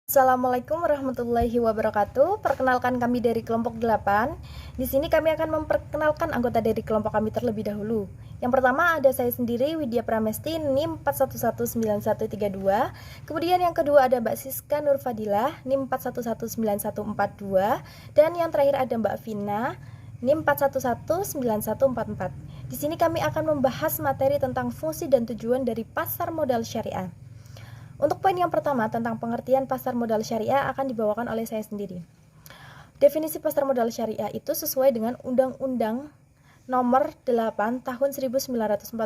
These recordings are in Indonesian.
Assalamualaikum warahmatullahi wabarakatuh. Perkenalkan kami dari kelompok 8. Di sini kami akan memperkenalkan anggota dari kelompok kami terlebih dahulu. Yang pertama ada saya sendiri, Widya Pramesti, NIM 4119132. Kemudian yang kedua ada Mbak Siska Nurfadilah, NIM 4119142. Dan yang terakhir ada Mbak Vina, NIM 4119144. Di sini kami akan membahas materi tentang fungsi dan tujuan dari pasar modal syariah. Untuk poin yang pertama tentang pengertian pasar modal syariah akan dibawakan oleh saya sendiri. Definisi pasar modal syariah itu sesuai dengan Undang-Undang Nomor 8 Tahun 1945,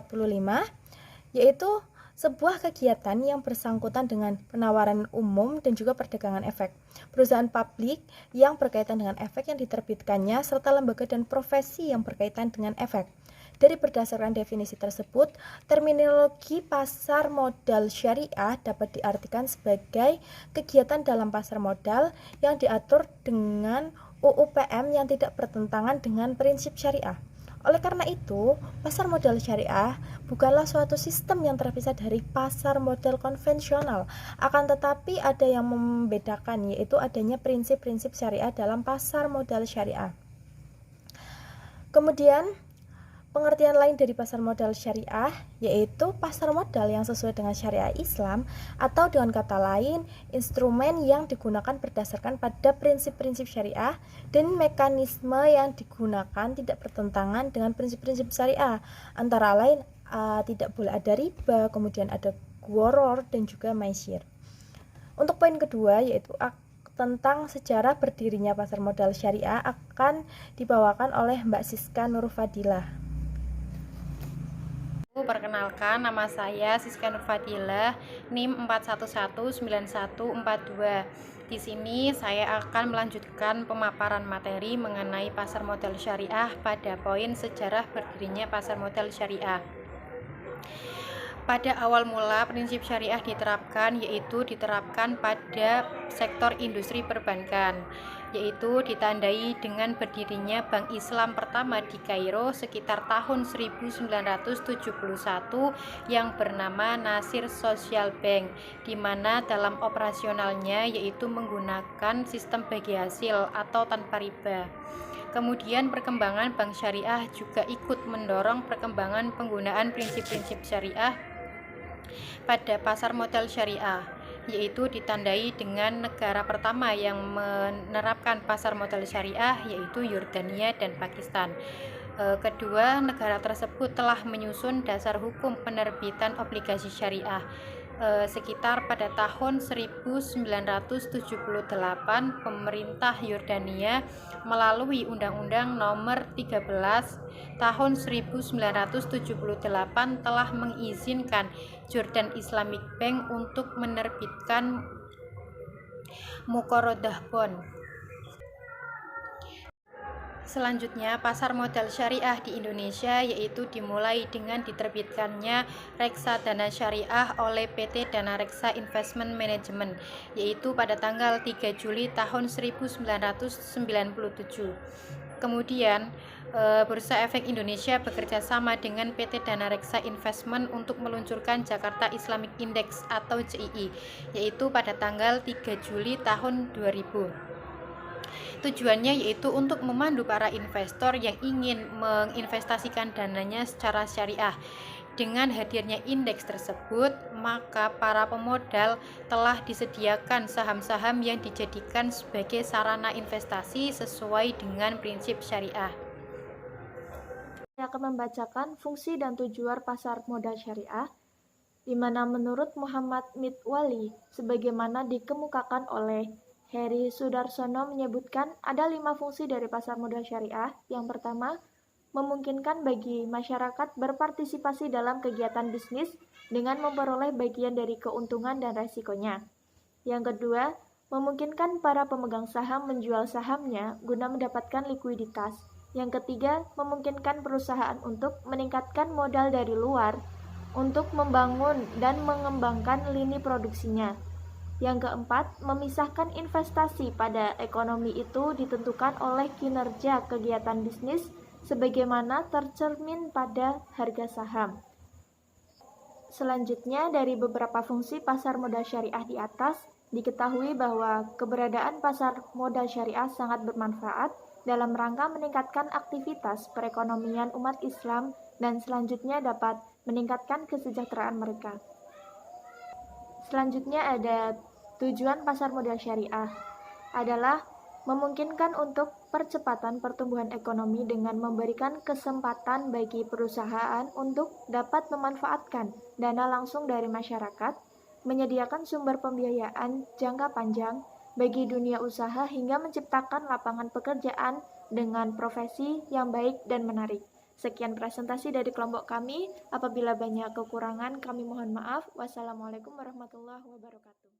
yaitu sebuah kegiatan yang bersangkutan dengan penawaran umum dan juga perdagangan efek, perusahaan publik yang berkaitan dengan efek yang diterbitkannya, serta lembaga dan profesi yang berkaitan dengan efek. Dari berdasarkan definisi tersebut, terminologi pasar modal syariah dapat diartikan sebagai kegiatan dalam pasar modal yang diatur dengan UU PM yang tidak bertentangan dengan prinsip syariah. Oleh karena itu, pasar modal syariah bukanlah suatu sistem yang terpisah dari pasar modal konvensional, akan tetapi ada yang membedakan, yaitu adanya prinsip-prinsip syariah dalam pasar modal syariah. Kemudian, pengertian lain dari pasar modal syariah yaitu pasar modal yang sesuai dengan syariah Islam, atau dengan kata lain, instrumen yang digunakan berdasarkan pada prinsip-prinsip syariah dan mekanisme yang digunakan tidak bertentangan dengan prinsip-prinsip syariah. Antara lain tidak boleh ada riba, kemudian ada gharar dan juga maisir. Untuk poin kedua yaitu tentang sejarah berdirinya pasar modal syariah akan dibawakan oleh Mbak Siska Nurfadilah. Perkenalkan, nama saya Siska Nurfadilah, NIM 4119142. Di sini saya akan melanjutkan pemaparan materi mengenai pasar modal syariah pada poin sejarah berdirinya pasar modal syariah. Pada awal mula prinsip syariah diterapkan, yaitu diterapkan pada sektor industri perbankan, yaitu ditandai dengan berdirinya Bank Islam pertama di Kairo sekitar tahun 1971 yang bernama Nasir Social Bank, di mana dalam operasionalnya yaitu menggunakan sistem bagi hasil atau tanpa riba. Kemudian perkembangan bank syariah juga ikut mendorong perkembangan penggunaan prinsip-prinsip syariah pada pasar modal syariah, yaitu ditandai dengan negara pertama yang menerapkan pasar modal syariah yaitu Yordania dan Pakistan. Kedua negara tersebut telah menyusun dasar hukum penerbitan obligasi syariah sekitar pada tahun 1978. Pemerintah Yordania melalui Undang-Undang Nomor 13 Tahun 1978 telah mengizinkan Jordan Islamic Bank untuk menerbitkan muqarradah bond. Selanjutnya, pasar modal syariah di Indonesia yaitu dimulai dengan diterbitkannya Reksadana Syariah oleh PT Dana Reksa Investment Management, yaitu pada tanggal 3 Juli tahun 1997. Kemudian, Bursa Efek Indonesia bekerja sama dengan PT Dana Reksa Investment untuk meluncurkan Jakarta Islamic Index atau JII, yaitu pada tanggal 3 Juli tahun 2000. Tujuannya yaitu untuk memandu para investor yang ingin menginvestasikan dananya secara syariah. Dengan hadirnya indeks tersebut, maka para pemodal telah disediakan saham-saham yang dijadikan sebagai sarana investasi sesuai dengan prinsip syariah. Saya akan membacakan fungsi dan tujuan pasar modal syariah, di mana menurut Muhammad Mitwali, sebagaimana dikemukakan oleh Heri Sudarsono menyebutkan ada 5 fungsi dari pasar modal syariah. Yang pertama, memungkinkan bagi masyarakat berpartisipasi dalam kegiatan bisnis dengan memperoleh bagian dari keuntungan dan resikonya. Yang kedua, memungkinkan para pemegang saham menjual sahamnya guna mendapatkan likuiditas. Yang ketiga, memungkinkan perusahaan untuk meningkatkan modal dari luar untuk membangun dan mengembangkan lini produksinya. Yang keempat, memisahkan investasi pada ekonomi itu ditentukan oleh kinerja kegiatan bisnis sebagaimana tercermin pada harga saham. Selanjutnya, dari beberapa fungsi pasar modal syariah di atas, Diketahui bahwa keberadaan pasar modal syariah sangat bermanfaat dalam rangka meningkatkan aktivitas perekonomian umat Islam dan selanjutnya dapat meningkatkan kesejahteraan mereka. Selanjutnya ada tujuan pasar modal syariah adalah memungkinkan untuk percepatan pertumbuhan ekonomi dengan memberikan kesempatan bagi perusahaan untuk dapat memanfaatkan dana langsung dari masyarakat, menyediakan sumber pembiayaan jangka panjang bagi dunia usaha hingga menciptakan lapangan pekerjaan dengan profesi yang baik dan menarik. Sekian presentasi dari kelompok kami. Apabila banyak kekurangan, kami mohon maaf. Wassalamualaikum warahmatullahi wabarakatuh.